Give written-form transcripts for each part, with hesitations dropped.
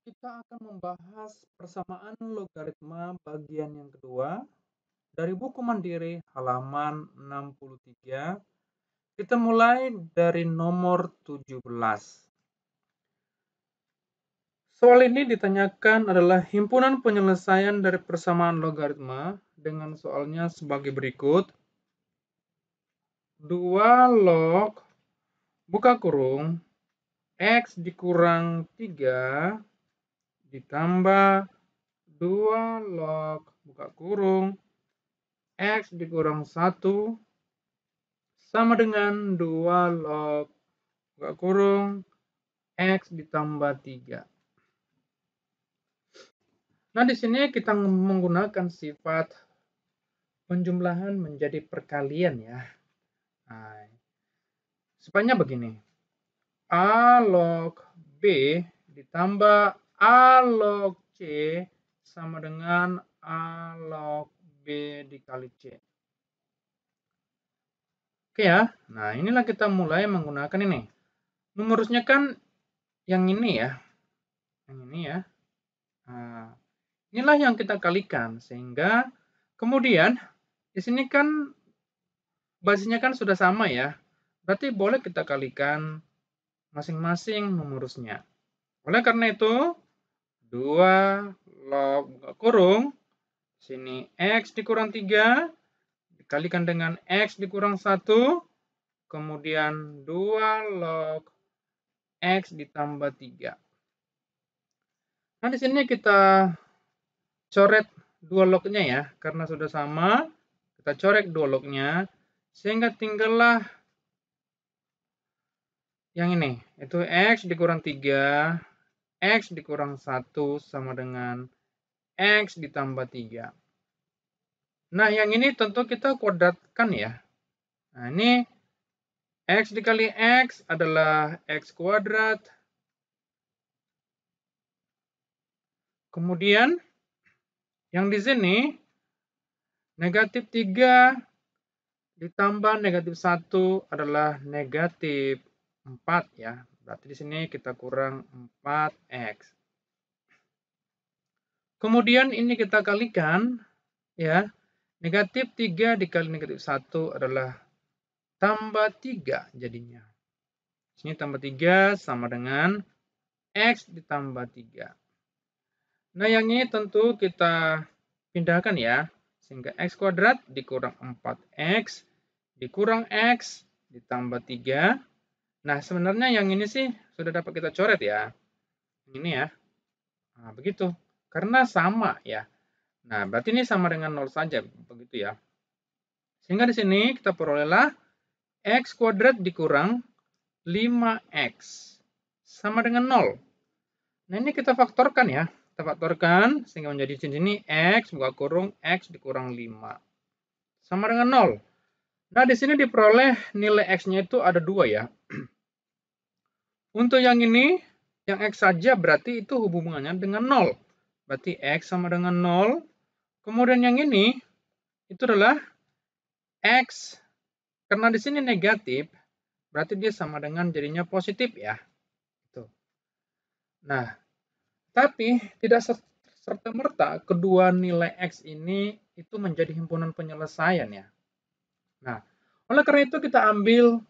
Kita akan membahas persamaan logaritma bagian yang kedua dari buku Mandiri halaman 63. Kita mulai dari nomor 17. Soal ini ditanyakan adalah himpunan penyelesaian dari persamaan logaritma dengan soalnya sebagai berikut. 2 log buka kurung X dikurang 3 ditambah 2 log buka kurung X dikurang 1 sama dengan 2 log buka kurung X ditambah 3. Nah, di sini kita menggunakan sifat penjumlahan menjadi perkalian ya. Nah, sifatnya begini. A log B ditambah A log C sama dengan A log B dikali C. Oke ya. Nah, inilah kita mulai menggunakan ini. Numerusnya kan yang ini ya. Yang ini ya. Nah, inilah yang kita kalikan sehingga kemudian di sini kan basisnya kan sudah sama ya. Berarti boleh kita kalikan masing-masing numerusnya. Oleh karena itu 2 log buka kurung sini X dikurang 3 dikalikan dengan X dikurang 1 kemudian 2 log X ditambah 3. Nah, di sini kita coret 2 lognya ya, karena sudah sama, kita coret 2 lognya, sehingga tinggallah yang ini, itu X dikurang 3, X dikurang 1 sama dengan X ditambah 3. Nah, yang ini tentu kita kuadratkan ya. Nah, ini X dikali X adalah X kuadrat. Kemudian, yang di sini, negatif 3 ditambah negatif 1 adalah negatif 4 ya. Berarti di sini kita kurang 4X. Kemudian ini kita kalikan ya. Negatif 3 dikali negatif 1 adalah tambah 3 jadinya. Sini tambah 3 sama dengan X ditambah 3. Nah, yang ini tentu kita pindahkan ya. Sehingga X kuadrat dikurang 4X dikurang X ditambah 3. Nah, sebenarnya yang ini sih sudah dapat kita coret ya. Ini ya. Nah, begitu. Karena sama ya. Nah, berarti ini sama dengan 0 saja. Begitu ya. Sehingga di sini kita perolehlah X kuadrat dikurang 5X sama dengan 0. Nah, ini kita faktorkan ya. Kita faktorkan sehingga menjadi di sini X buka kurung X dikurang 5 sama dengan 0. Nah, di sini diperoleh nilai X-nya itu ada 2 ya. Untuk yang ini, yang X saja berarti itu hubungannya dengan 0. Berarti X sama dengan 0. Kemudian yang ini, itu adalah X. Karena di sini negatif, berarti dia sama dengan jadinya positif ya. Nah, tapi tidak serta-merta kedua nilai X ini itu menjadi himpunan penyelesaian ya. Nah, oleh karena itu kita ambil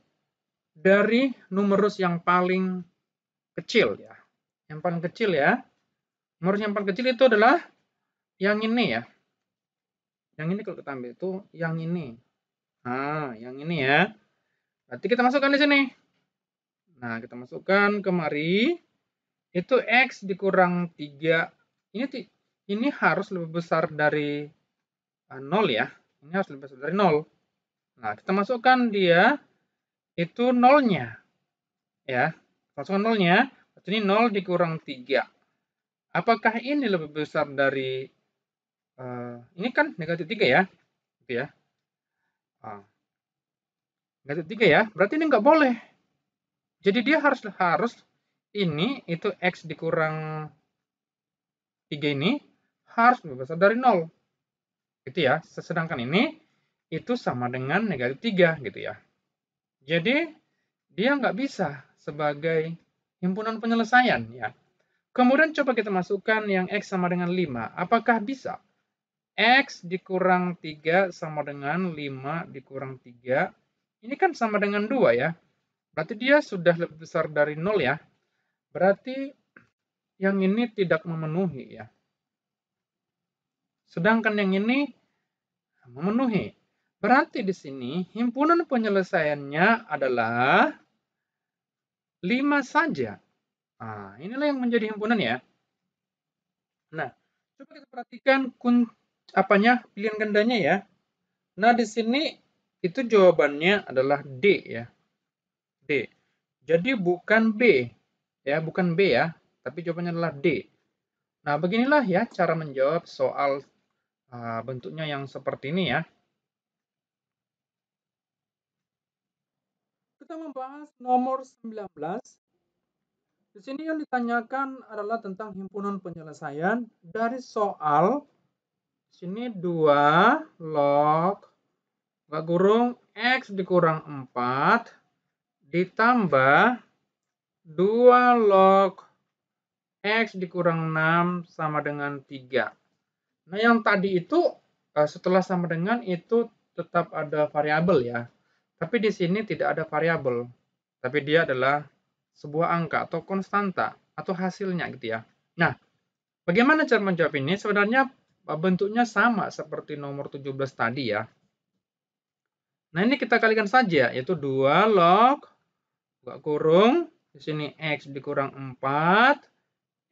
dari numerus yang paling kecil ya. Yang paling kecil ya. Numerus yang paling kecil itu adalah yang ini ya. Yang ini kalau kita ambil itu yang ini. Nah, yang ini ya. Berarti kita masukkan di sini. Nah, kita masukkan kemari. Itu X dikurang 3. Ini harus lebih besar dari 0 ya. Ini harus lebih besar dari 0. Nah, kita masukkan dia itu nolnya. Ya, masukkan nolnya. Berarti ini 0 dikurang 3. Apakah ini lebih besar dari ini kan negatif 3 ya. Gitu ya. Negatif 3 ya. Berarti ini nggak boleh. Jadi dia harus ini itu X dikurang 3 ini harus lebih besar dari 0. Gitu ya. Sedangkan ini itu sama dengan negatif 3 gitu ya. Jadi dia nggak bisa sebagai himpunan penyelesaian ya. Kemudian coba kita masukkan yang X sama dengan 5. Apakah bisa? X dikurang 3 sama dengan 5 dikurang 3. Ini kan sama dengan 2 ya. Berarti dia sudah lebih besar dari 0 ya. Berarti yang ini tidak memenuhi ya. Sedangkan yang ini memenuhi. Berarti di sini himpunan penyelesaiannya adalah 5 saja. Nah, inilah yang menjadi himpunan ya. Nah, coba kita perhatikan pilihan gandanya ya. Nah, di sini itu jawabannya adalah D ya. D. Jadi bukan B ya, bukan B ya, tapi jawabannya adalah D. Nah, beginilah ya cara menjawab soal bentuknya yang seperti ini ya. Kita membahas nomor 19. Di sini yang ditanyakan adalah tentang himpunan penyelesaian dari soal sini 2 log nggak kurung X dikurang 4 ditambah 2 log X dikurang 6 sama dengan 3. Nah, yang tadi itu setelah sama dengan itu tetap ada variabel ya. Tapi di sini tidak ada variabel. Tapi dia adalah sebuah angka atau konstanta atau hasilnya gitu ya. Nah, bagaimana cara menjawab ini? Sebenarnya bentuknya sama seperti nomor 17 tadi ya. Nah, ini kita kalikan saja, yaitu 2 log buka kurung di sini X dikurang 4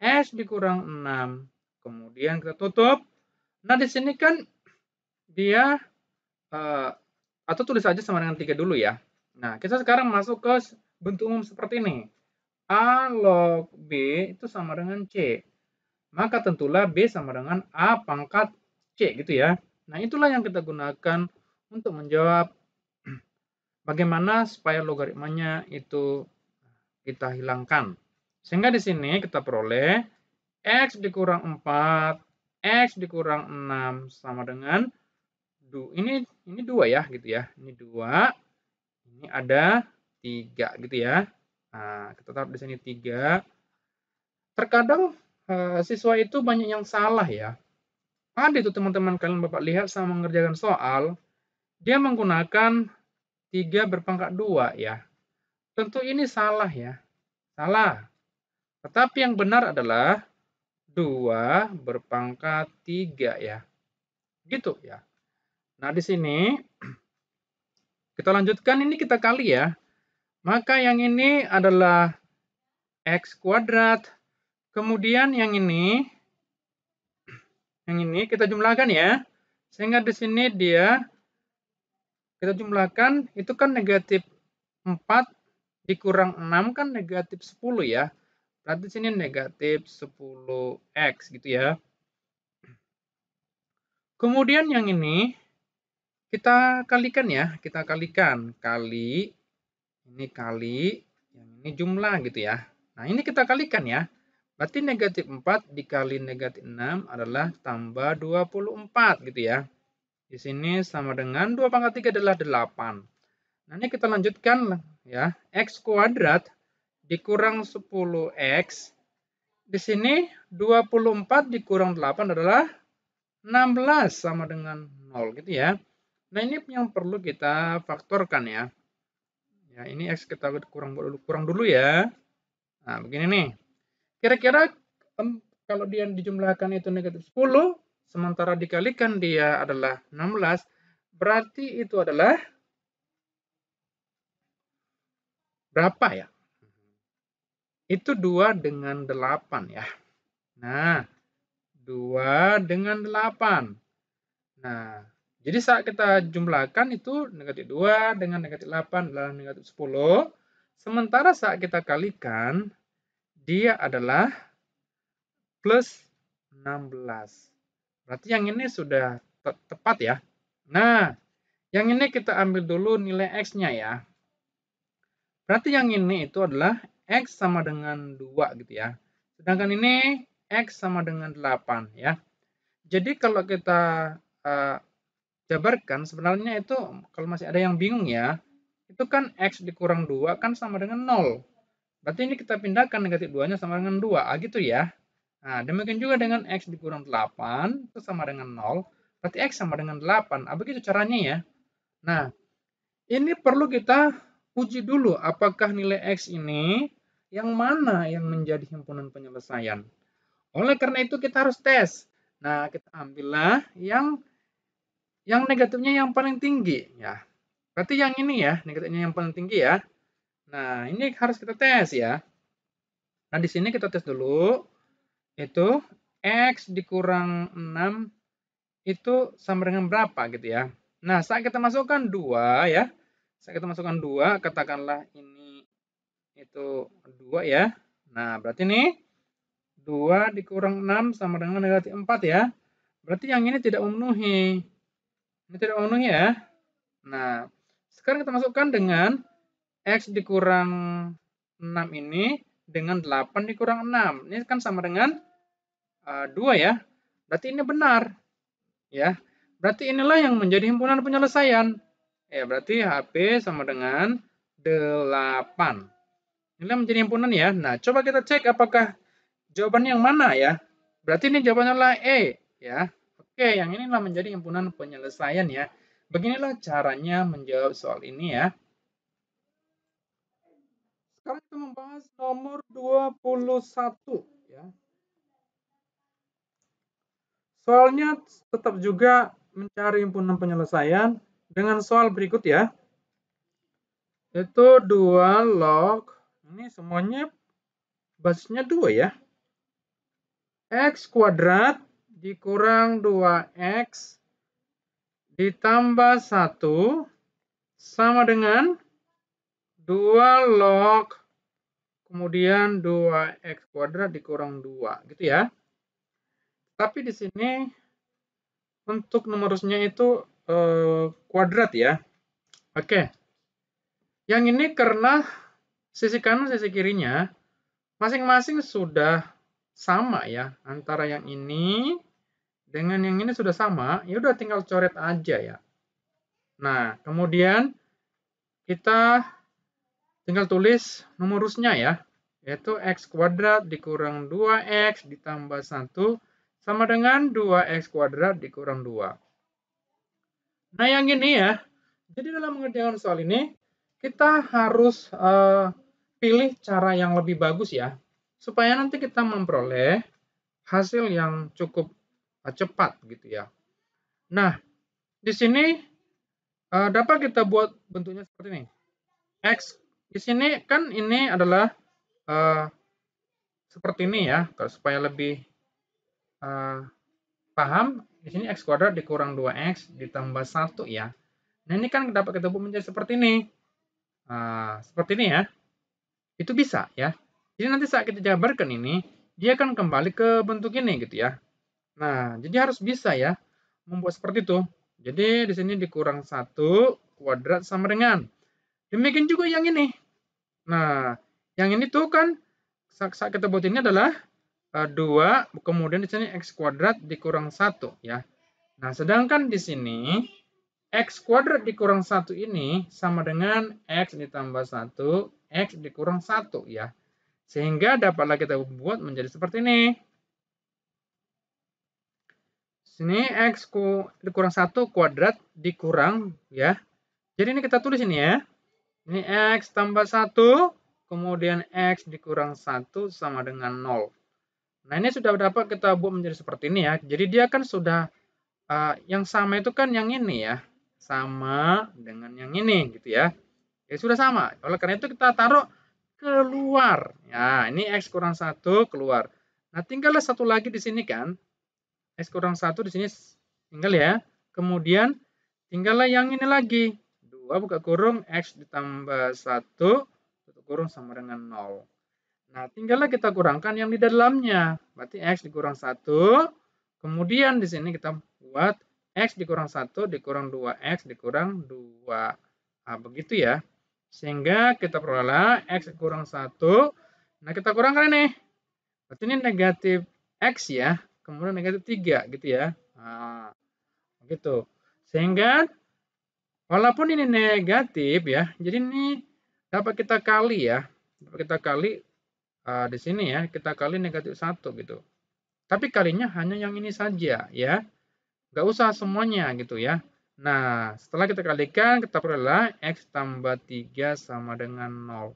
X dikurang 6. Kemudian kita tutup. Nah, di sini kan dia atau tulis saja sama dengan 3 dulu ya. Nah, kita sekarang masuk ke bentuk umum seperti ini. A log B itu sama dengan C. Maka tentulah B sama dengan A pangkat C gitu ya. Nah, itulah yang kita gunakan untuk menjawab bagaimana supaya logaritmanya itu kita hilangkan. Sehingga di sini kita peroleh X dikurang 4, X dikurang 6 sama dengan ini 2 ya gitu ya. Ini 2, ini ada 3 gitu ya. Nah, kita taruh di sini 3. Terkadang siswa itu banyak yang salah ya. Ada itu teman-teman kalian Bapak lihat sama mengerjakan soal, dia menggunakan 3 berpangkat 2 ya. Tentu ini salah ya. Salah. Tetapi yang benar adalah 2 berpangkat 3 ya. Gitu ya. Nah, di sini kita lanjutkan, ini kita kali ya. Maka yang ini adalah X kuadrat. Kemudian yang ini kita jumlahkan ya. Sehingga di sini dia kita jumlahkan itu kan negatif 4 dikurang 6 kan negatif 10 ya. Berarti sini negatif 10x gitu ya. Kemudian yang ini kita kalikan ya, kita kalikan kali ini kali yang ini jumlah gitu ya. Nah, ini kita kalikan ya. Berarti negatif 4 dikali negatif 6 adalah tambah 24 gitu ya. Di sini sama dengan 2 pangkat 3 adalah 8. Nah, ini kita lanjutkan ya. X kuadrat dikurang 10x. Di sini 24 dikurang 8 adalah 16 sama dengan 0 gitu ya. Nah, ini yang perlu kita faktorkan ya. Ya, ini X kita kurang dulu ya. Nah, begini nih. Kira-kira kalau dia dijumlahkan itu negatif 10, sementara dikalikan dia adalah 16, berarti itu adalah berapa ya? Itu 2 dengan 8 ya. Nah, 2 dengan 8. Nah, jadi saat kita jumlahkan itu negatif 2 dengan negatif 8 adalah negatif 10. Sementara saat kita kalikan, dia adalah plus 16. Berarti yang ini sudah tepat ya. Nah, yang ini kita ambil dulu nilai X-nya ya. Berarti yang ini itu adalah X sama dengan 2 gitu ya. Sedangkan ini X sama dengan 8 ya. Jadi kalau kita jabarkan sebenarnya itu kalau masih ada yang bingung ya, itu kan X dikurang 2 kan sama dengan 0. Berarti ini kita pindahkan negatif 2-nya sama dengan 2. Gitu ya. Nah, demikian juga dengan X dikurang 8, itu sama dengan 0. Berarti X sama dengan 8. Begitu caranya ya. Nah, ini perlu kita uji dulu apakah nilai X ini yang mana yang menjadi himpunan penyelesaian. Oleh karena itu kita harus tes. Nah, kita ambillah yang negatifnya yang paling tinggi ya. Berarti yang ini ya, negatifnya yang paling tinggi ya. Nah, ini harus kita tes ya. Nah, di sini kita tes dulu. Itu X dikurang 6 itu sama dengan berapa gitu ya. Nah, saat kita masukkan 2 ya. Saat kita masukkan 2, katakanlah ini itu 2 ya. Nah, berarti ini 2 dikurang 6 sama dengan negatif 4 ya. Berarti yang ini tidak memenuhi. Ini tidak memenuhi ya. Nah, sekarang kita masukkan dengan X dikurang 6 ini dengan 8 dikurang 6. Ini kan sama dengan 2 ya. Berarti ini benar. Ya. Berarti inilah yang menjadi himpunan penyelesaian. Ya, berarti HP sama dengan 8. Inilah menjadi himpunan ya. Nah, coba kita cek apakah jawaban yang mana ya. Berarti ini jawabannya adalah E ya. Oke, yang inilah menjadi himpunan penyelesaian ya. Beginilah caranya menjawab soal ini ya. Sekarang kita membahas nomor 21 ya. Soalnya tetap juga mencari himpunan penyelesaian dengan soal berikut ya. Itu 2 log, ini semuanya basisnya 2 ya. X kuadrat dikurang 2X ditambah 1 sama dengan 2 log kemudian 2X kuadrat dikurang 2 gitu ya. Tapi di sini untuk numerusnya itu kuadrat ya. Oke. Yang ini karena sisi kanan sisi kirinya masing-masing sudah sama ya. Antara yang ini dengan yang ini sudah sama, ya udah tinggal coret aja ya. Nah, kemudian kita tinggal tulis numerusnya ya, yaitu X kuadrat dikurang 2X ditambah 1 sama dengan 2X kuadrat dikurang 2. Nah, yang ini ya, jadi dalam mengerjakan soal ini, kita harus pilih cara yang lebih bagus ya, supaya nanti kita memperoleh hasil yang cukup cepat gitu ya. Nah, di sini dapat kita buat bentuknya seperti ini. X di sini kan ini adalah seperti ini ya, supaya lebih paham. Di sini X kuadrat dikurang 2X ditambah 1 ya. Nah, ini kan dapat kita buat menjadi seperti ini. Seperti ini ya. Itu bisa ya. Jadi nanti saat kita jabarkan ini, dia akan kembali ke bentuk ini gitu ya. Nah, jadi harus bisa ya membuat seperti itu. Jadi di sini dikurang 1 kuadrat sama dengan. Demikian juga yang ini. Nah, yang ini tuh kan saat kita buat ini adalah 2, kemudian di sini X kuadrat dikurang 1 ya. Nah, sedangkan di sini X kuadrat dikurang 1 ini sama dengan X ditambah 1, X dikurang 1 ya. Sehingga dapatlah kita buat menjadi seperti ini. Sini X dikurang 1 kuadrat dikurang ya. Jadi ini kita tulis ini ya. Ini X tambah 1, kemudian X dikurang 1 sama dengan 0. Nah, ini sudah dapat kita buat menjadi seperti ini ya. Jadi dia kan sudah yang sama itu kan yang ini ya. Sama dengan yang ini gitu ya. Ya sudah sama. Oleh karena itu kita taruh keluar. Ya, ini X kurang 1 keluar. Nah, tinggallah satu lagi di sini kan. X kurang 1 di sini tinggal ya. Kemudian tinggallah yang ini lagi. 2 buka kurung X ditambah 1 tutup kurung sama dengan 0. Nah, tinggallah kita kurangkan yang di dalamnya. Berarti X dikurang 1. Kemudian di sini kita buat X dikurang 1 dikurang 2X dikurang 2. Nah, begitu ya. Sehingga kita peroleh X kurang 1. Nah, kita kurangkan ini. Berarti ini negatif X ya. Kemudian negatif 3 gitu ya. Nah, begitu. Sehingga walaupun ini negatif ya, jadi ini dapat kita kali ya. kita kali di sini ya, kita kali negatif 1 gitu. Tapi kalinya hanya yang ini saja ya. Nggak usah semuanya gitu ya. Nah, setelah kita kalikan, kita peroleh X tambah 3 sama dengan 0.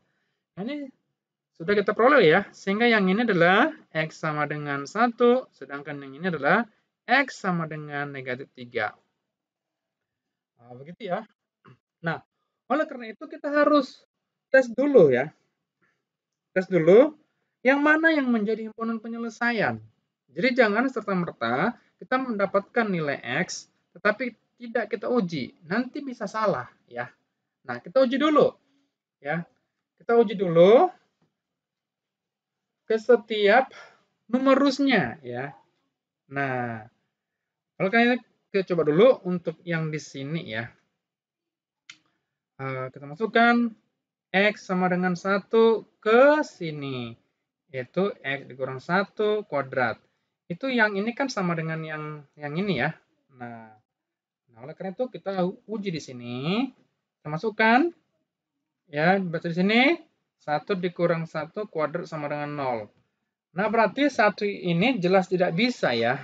Nah, ini sudah kita peroleh ya. Sehingga yang ini adalah X sama dengan 1, sedangkan yang ini adalah X sama dengan negatif 3. Nah, begitu ya. Nah, oleh karena itu kita harus tes dulu ya. Tes dulu yang mana yang menjadi himpunan penyelesaian. Jadi jangan serta-merta kita mendapatkan nilai X, tetapi tidak kita uji. Nanti bisa salah ya. Nah, kita uji dulu ya. Kita uji dulu ke setiap numerusnya ya. Nah, kalau kita coba dulu untuk yang di sini ya. Kita masukkan X sama dengan 1 ke sini. Yaitu X dikurang 1 kuadrat. Itu yang ini kan sama dengan yang ini ya. Nah, oleh karena itu kita uji di sini. Kita masukkan. Ya, baca di sini. 1 dikurang 1 kuadrat sama dengan 0. Nah, berarti 1 ini jelas tidak bisa ya.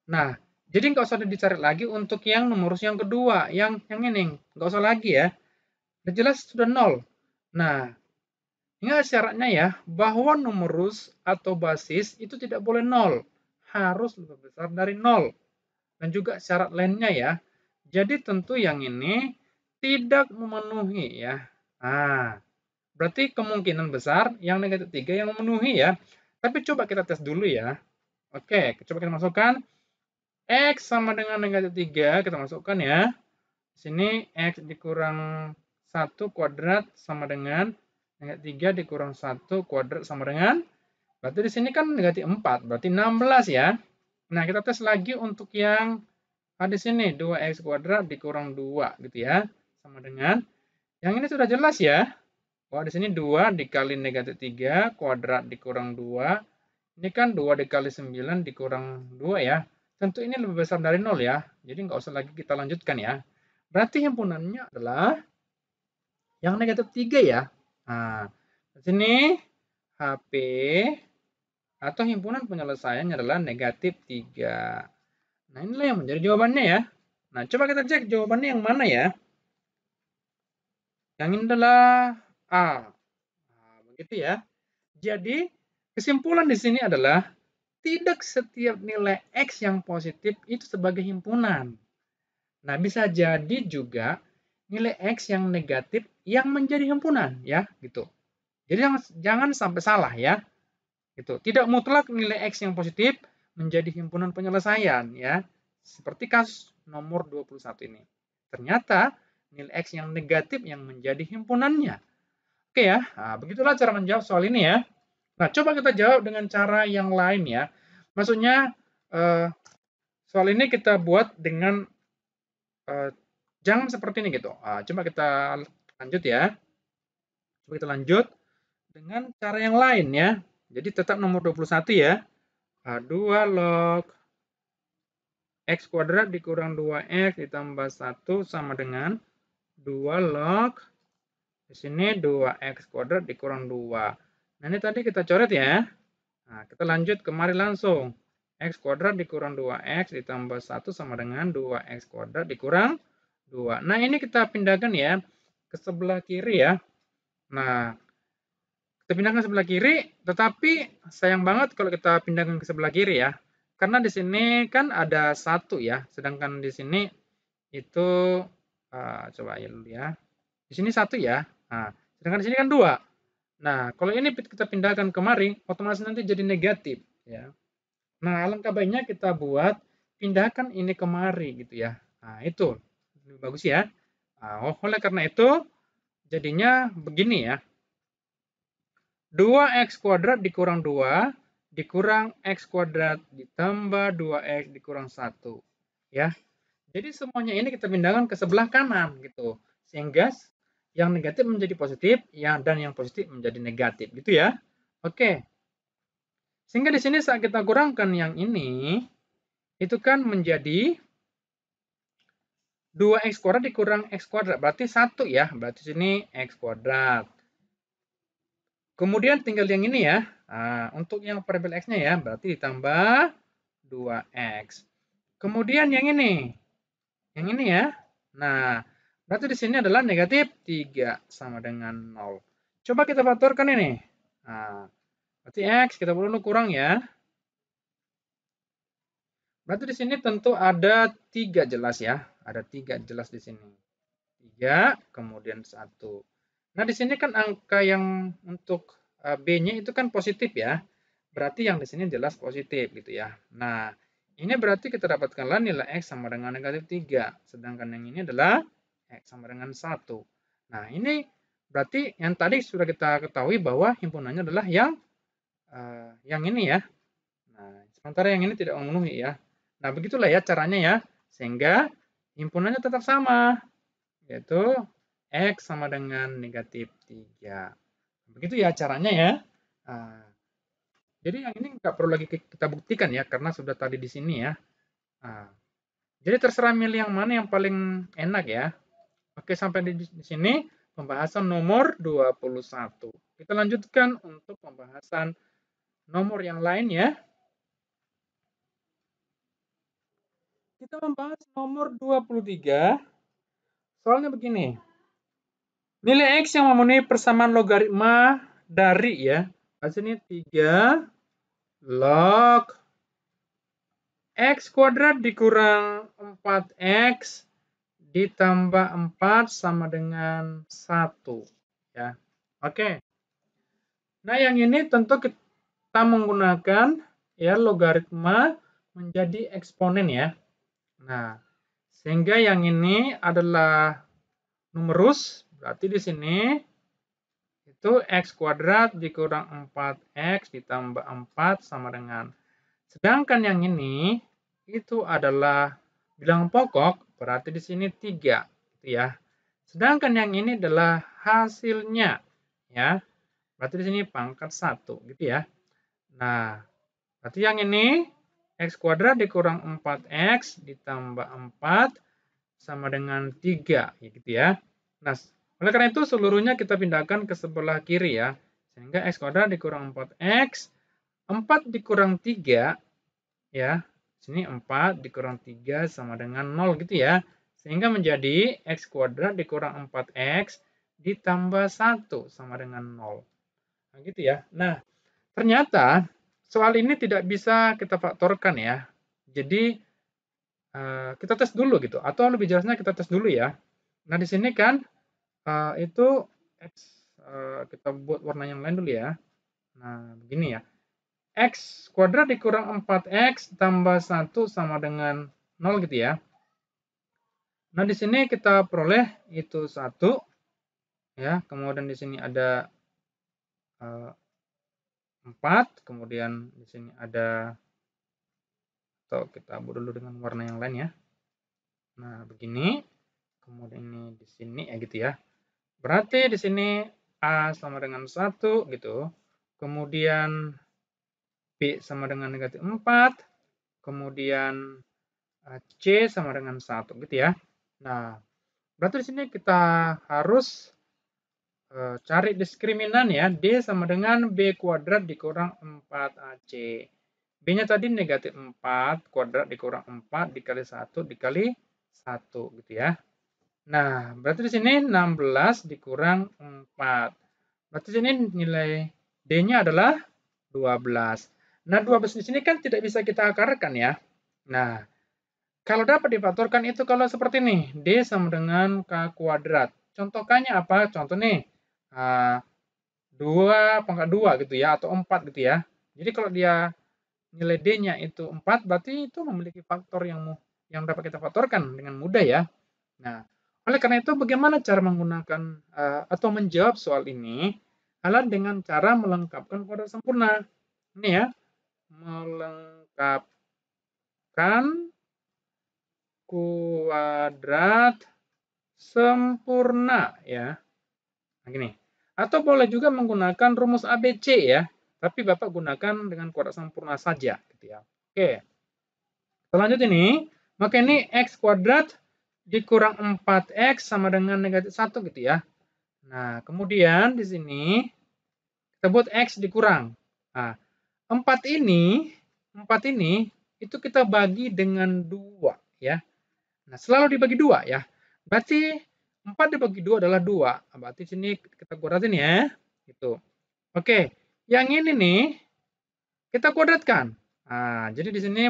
Nah, jadi nggak usah dicari lagi untuk yang numerus yang kedua. Yang ini. Nggak usah lagi ya. Udah jelas sudah 0. Nah, ingat syaratnya ya, bahwa numerus atau basis itu tidak boleh 0. Harus lebih besar dari 0. Dan juga syarat lainnya ya. Jadi tentu yang ini tidak memenuhi ya. Nah, berarti kemungkinan besar yang negatif 3 yang memenuhi ya. Tapi coba kita tes dulu ya. Oke, coba kita masukkan. X sama dengan negatif 3, kita masukkan ya. Di sini X dikurang 1 kuadrat sama dengan negatif 3 dikurang 1 kuadrat sama dengan, berarti di sini kan negatif 4, berarti 16 ya. Nah, kita tes lagi untuk yang di sini 2x kuadrat dikurang 2 gitu ya. Sama dengan yang ini sudah jelas ya. Bahwa di sini 2 dikali negatif 3 kuadrat dikurang 2. Ini kan 2 dikali 9 dikurang 2 ya. Tentu ini lebih besar dari 0 ya. Jadi nggak usah lagi kita lanjutkan ya. Berarti himpunannya adalah yang negatif 3 ya. Nah, di sini HP atau himpunan penyelesaiannya adalah negatif 3. Nah, inilah yang menjadi jawabannya ya. Nah, coba kita cek jawabannya yang mana ya. Yang ini adalah A. Nah, begitu ya. Jadi, kesimpulan di sini adalah tidak setiap nilai X yang positif itu sebagai himpunan. Nah, bisa jadi juga nilai X yang negatif yang menjadi himpunan ya, gitu. Jadi jangan sampai salah ya. Gitu. Tidak mutlak nilai X yang positif menjadi himpunan penyelesaian ya. Seperti kasus nomor 21 ini. Ternyata nilai X yang negatif yang menjadi himpunannya. Oke ya, nah, begitulah cara menjawab soal ini ya. Nah, coba kita jawab dengan cara yang lain ya. Maksudnya soal ini kita buat dengan jangan seperti ini gitu. Coba kita lanjut ya. Coba kita lanjut dengan cara yang lain ya. Jadi tetap nomor 21 ya. 2 log X kuadrat dikurang 2X ditambah 1 sama dengan 2 log di sini 2X kuadrat dikurang 2. Nah, ini tadi kita coret ya. Nah, kita lanjut kemari langsung. X kuadrat dikurang 2X ditambah 1 sama dengan 2X kuadrat dikurang 2. Nah, ini kita pindahkan ya ke sebelah kiri ya. Nah, kita pindahkan ke sebelah kiri, tetapi sayang banget kalau kita pindahkan ke sebelah kiri ya. Karena di sini kan ada 1 ya, sedangkan di sini itu coba ya dulu ya. Di sini 1 ya. Nah, sedangkan di sini kan 2. Nah, kalau ini kita pindahkan kemari, otomatis nanti jadi negatif ya. Nah, alangkah baiknya kita buat pindahkan ini kemari gitu ya. Nah, itu lebih bagus ya. Nah, oleh karena itu jadinya begini ya. 2x kuadrat dikurang 2 dikurang x kuadrat ditambah 2x dikurang 1 ya. Jadi semuanya ini kita pindahkan ke sebelah kanan gitu. Sehingga yang negatif menjadi positif dan yang positif menjadi negatif gitu ya. Oke. Sehingga di sini saat kita kurangkan yang ini itu kan menjadi 2x kuadrat dikurang x kuadrat berarti 1 ya. Berarti sini x kuadrat. Kemudian tinggal yang ini ya. Nah, untuk yang variabel X-nya ya, berarti ditambah 2X. Kemudian yang ini. Yang ini ya. Nah, berarti di sini adalah negatif 3 sama dengan 0. Coba kita faktorkan ini. Nah, berarti X kita perlu kurang ya. Berarti di sini tentu ada 3 jelas ya. Ada 3 jelas di sini. 3, kemudian 1. Nah, di sini kan angka yang untuk B-nya itu kan positif ya. Berarti yang di sini jelas positif gitu ya. Nah, ini berarti kita dapatkanlah nilai X sama dengan negatif 3. Sedangkan yang ini adalah X sama dengan 1. Nah, ini berarti yang tadi sudah kita ketahui bahwa himpunannya adalah yang ini ya. Nah, sementara yang ini tidak memenuhi ya. Nah, begitulah ya caranya ya. Sehingga himpunannya tetap sama, yaitu X sama dengan negatif 3. Begitu ya caranya ya. Nah, jadi yang ini nggak perlu lagi kita buktikan ya, karena sudah tadi di sini ya. Nah, jadi terserah milih yang mana yang paling enak ya. Oke, sampai di sini pembahasan nomor 21. Kita lanjutkan untuk pembahasan nomor yang lain ya. Kita membahas nomor 23. Soalnya begini. Nilai X yang memenuhi persamaan logaritma dari ya. Hasilnya 3 log X kuadrat dikurang 4X ditambah 4 sama dengan 1. Ya. Oke. Nah, yang ini tentu kita menggunakan ya logaritma menjadi eksponen ya. Nah, sehingga yang ini adalah numerus, berarti di sini itu X kuadrat dikurang 4X ditambah 4 sama dengan. Sedangkan yang ini itu adalah bilangan pokok, berarti di sini 3 gitu ya. Sedangkan yang ini adalah hasilnya ya. Berarti di sini pangkat 1 gitu ya. Nah, berarti yang ini X kuadrat dikurang 4X ditambah 4 sama dengan 3 gitu ya. Nah, oleh karena itu seluruhnya kita pindahkan ke sebelah kiri ya. Sehingga X kuadrat dikurang 4X, 4 dikurang 3 ya. Sini 4 dikurang 3 sama dengan 0 gitu ya. Sehingga menjadi X kuadrat dikurang 4X ditambah 1 sama dengan 0. Nah, gitu ya. Nah, ternyata soal ini tidak bisa kita faktorkan ya. Jadi kita tes dulu gitu, atau lebih jelasnya kita tes dulu ya. Nah, di sini kan itu X, kita buat warna yang lain dulu ya. Nah, begini ya. X kuadrat dikurang 4X tambah 1 sama dengan 0 gitu ya. Nah, di sini kita peroleh itu 1 ya, kemudian di sini ada 4, kemudian di sini ada, atau kita buat dulu dengan warna yang lain ya. Nah, begini. Kemudian ini di sini ya gitu ya. Berarti di sini A sama dengan 1 gitu. Kemudian B sama dengan negatif 4. Kemudian C sama dengan 1 gitu ya. Nah, berarti di sini kita harus cari diskriminan ya. D sama dengan B kuadrat dikurang 4AC. B-nya tadi negatif 4 kuadrat dikurang 4 dikali 1 dikali 1 gitu ya. Nah, berarti di sini 16 dikurang 4. Berarti di sini nilai D-nya adalah 12. Nah, 12 di sini kan tidak bisa kita akarkan ya. Nah, kalau dapat difaktorkan itu kalau seperti ini, D sama dengan K kuadrat. Contoh K-nya apa? Contoh nih, 2 pangkat 2 gitu ya, atau 4 gitu ya. Jadi kalau dia nilai D-nya itu 4, berarti itu memiliki faktor yang dapat kita faktorkan dengan mudah ya. Nah, oleh karena itu bagaimana cara menggunakan atau menjawab soal ini? Adalah dengan cara melengkapkan kuadrat sempurna. Ini ya, melengkapkan kuadrat sempurna ya. Nah, gini. Atau boleh juga menggunakan rumus ABC ya. Tapi Bapak gunakan dengan kuadrat sempurna saja gitu ya. Oke. Selanjut ini, maka ini X kuadrat dikurang 4X sama dengan negatif 1 gitu ya. Nah, kemudian di sini kita buat X dikurang. Nah, 4 ini itu kita bagi dengan 2 ya. Nah, selalu dibagi 2 ya. Berarti 4 dibagi 2 adalah 2. Berarti sini kita kuadratin ya. Gitu. Oke, yang ini nih kita kuadratkan. Nah, jadi di sini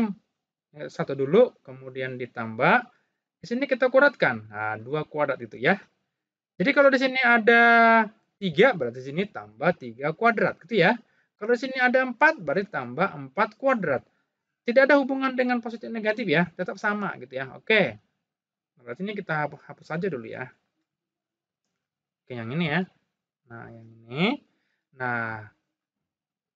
1 dulu, kemudian ditambah. Di sini kita kuadratkan. Nah, 2 kuadrat itu ya. Jadi kalau di sini ada 3, berarti di sini tambah 3 kuadrat. Gitu ya. Kalau di sini ada 4, berarti tambah 4 kuadrat. Tidak ada hubungan dengan positif negatif ya. Tetap sama gitu ya. Oke. Berarti ini kita hapus saja dulu ya. Oke, yang ini ya. Nah, yang ini. Nah,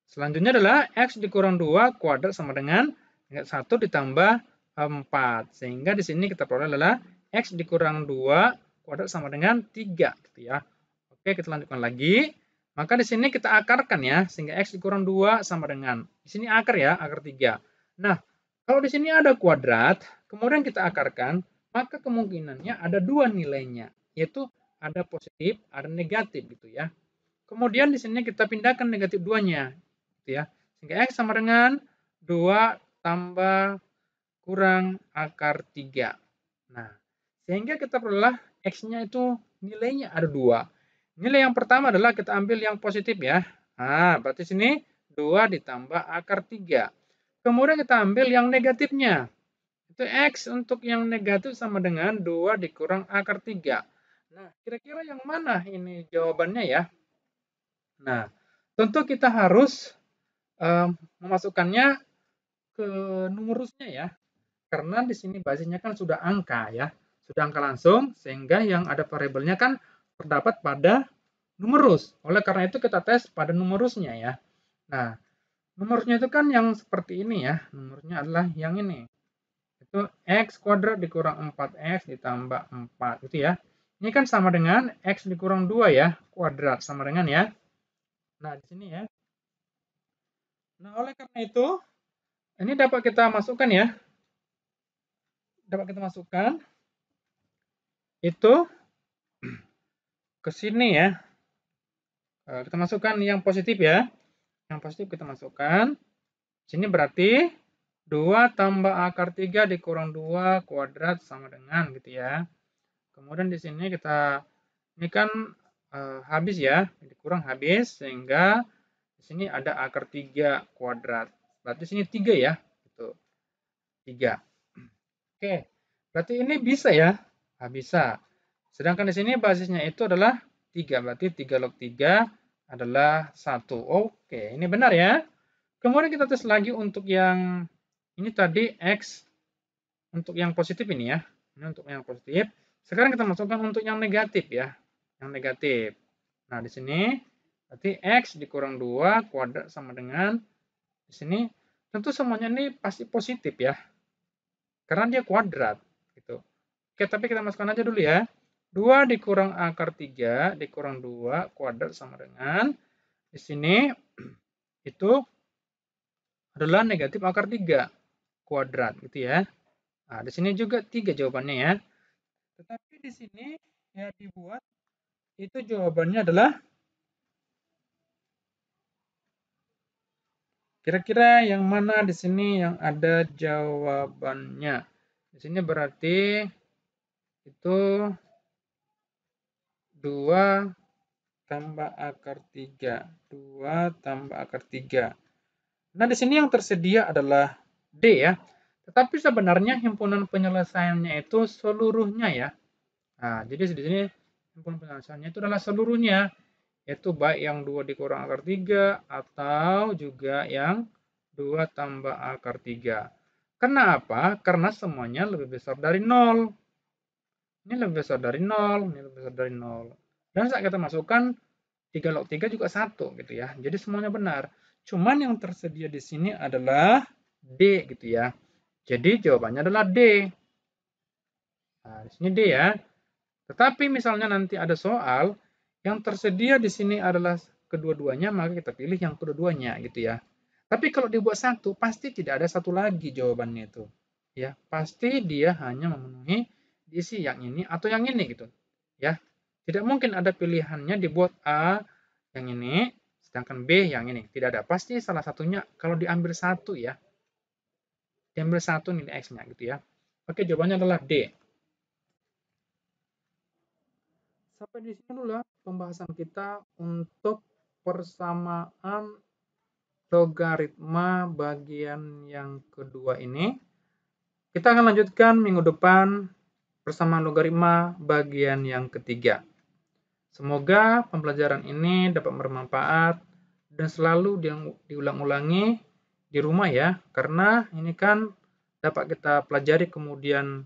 selanjutnya adalah X dikurang 2 kuadrat sama dengan 1 ditambah 4. Sehingga di sini kita peroleh adalah X dikurang 2 kuadrat sama dengan 3. Gitu ya. Oke, kita lanjutkan lagi. Maka di sini kita akarkan ya. Sehingga X dikurang 2 sama dengan. Di sini akar ya, akar 3. Nah, kalau di sini ada kuadrat, kemudian kita akarkan, maka kemungkinannya ada 2 nilainya. Yaitu ada positif, ada negatif gitu ya. Kemudian di sini kita pindahkan negatif 2-nya. Gitu ya. Sehingga X sama dengan 2 tambah kurang akar 3. Nah, sehingga kita peroleh X-nya itu nilainya ada 2. Nilai yang pertama adalah kita ambil yang positif ya. Nah, berarti sini 2 ditambah akar 3. Kemudian kita ambil yang negatifnya. Itu X untuk yang negatif sama dengan 2 dikurang akar 3. Nah, kira-kira yang mana ini jawabannya ya? Nah, tentu kita harus memasukkannya ke numerusnya ya. Karena di sini basisnya kan sudah angka ya. Sudah angka langsung, sehingga yang ada variabelnya kan terdapat pada numerus. Oleh karena itu kita tes pada numerusnya ya. Nah, numerusnya itu kan yang seperti ini ya. Numerusnya adalah yang ini. Itu X kuadrat dikurang 4X ditambah 4 gitu ya. Ini kan sama dengan X dikurang 2 ya. Kuadrat sama dengan ya. Nah, di sini ya. Nah, oleh karena itu, ini dapat kita masukkan ya. Dapat kita masukkan. Itu ke sini ya. Kita masukkan yang positif ya. Yang positif kita masukkan. Sini berarti 2 tambah akar 3 dikurang 2 kuadrat sama dengan gitu ya. Kemudian di sini kita, ini kan habis ya. Dikurang habis sehingga di sini ada akar 3 kuadrat. Berarti sini 3 ya. Gitu. 3. Oke. Berarti ini bisa ya. Nah, bisa. Sedangkan di sini basisnya itu adalah 3. Berarti 3 log 3 adalah 1. Oke, ini benar ya. Kemudian kita tes lagi untuk yang ini tadi X untuk yang positif ini ya. Ini untuk yang positif. Sekarang kita masukkan untuk yang negatif ya. Yang negatif. Nah, di sini berarti X dikurang 2 kuadrat sama dengan di sini tentu semuanya ini pasti positif ya. Karena dia kuadrat gitu. Oke, tapi kita masukkan aja dulu ya. 2 dikurang akar 3 dikurang 2 kuadrat sama dengan di sini itu adalah negatif akar 3 kuadrat gitu ya. Nah, di sini juga 3 jawabannya ya. Tetapi di sini ya dibuat itu jawabannya adalah kira-kira yang mana di sini yang ada jawabannya. Di sini berarti itu 2 tambah akar 3. 2 tambah akar 3. Nah, di sini yang tersedia adalah D ya. Tetapi sebenarnya himpunan penyelesaiannya itu seluruhnya ya. Nah, jadi di sini himpunan penyelesaiannya itu adalah seluruhnya. Yaitu baik yang 2 dikurang akar 3 atau juga yang 2 tambah akar 3. Kenapa? Karena semuanya lebih besar dari 0. Ini lebih besar dari 0, ini lebih besar dari 0. Dan saat kita masukkan 3 log 3 juga 1 gitu ya. Jadi semuanya benar. Cuman yang tersedia di sini adalah D gitu ya. Jadi jawabannya adalah D. Nah, di sini D ya. Tetapi misalnya nanti ada soal yang tersedia di sini adalah kedua-duanya, maka kita pilih yang kedua-duanya gitu ya. Tapi kalau dibuat satu, pasti tidak ada satu lagi jawabannya itu. Ya, pasti dia hanya memenuhi diisi yang ini atau yang ini gitu. Ya. Tidak mungkin ada pilihannya dibuat A yang ini Sedangkan B yang ini tidak ada. Pasti salah satunya kalau diambil satu ya. Diambil satu nilai X-nya gitu ya. Oke, jawabannya adalah D. Sampai di sini dulu lah pembahasan kita untuk persamaan logaritma bagian yang kedua ini. Kita akan lanjutkan minggu depan persamaan logaritma bagian yang ketiga. Semoga pembelajaran ini dapat bermanfaat dan selalu diulang-ulangi di rumah ya, karena ini kan dapat kita pelajari kemudian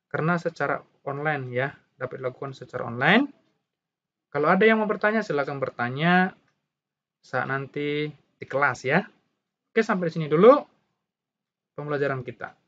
karena secara online ya, dapat dilakukan secara online. Kalau ada yang mau bertanya, silakan bertanya saat nanti di kelas ya. Oke, sampai di sini dulu pembelajaran kita.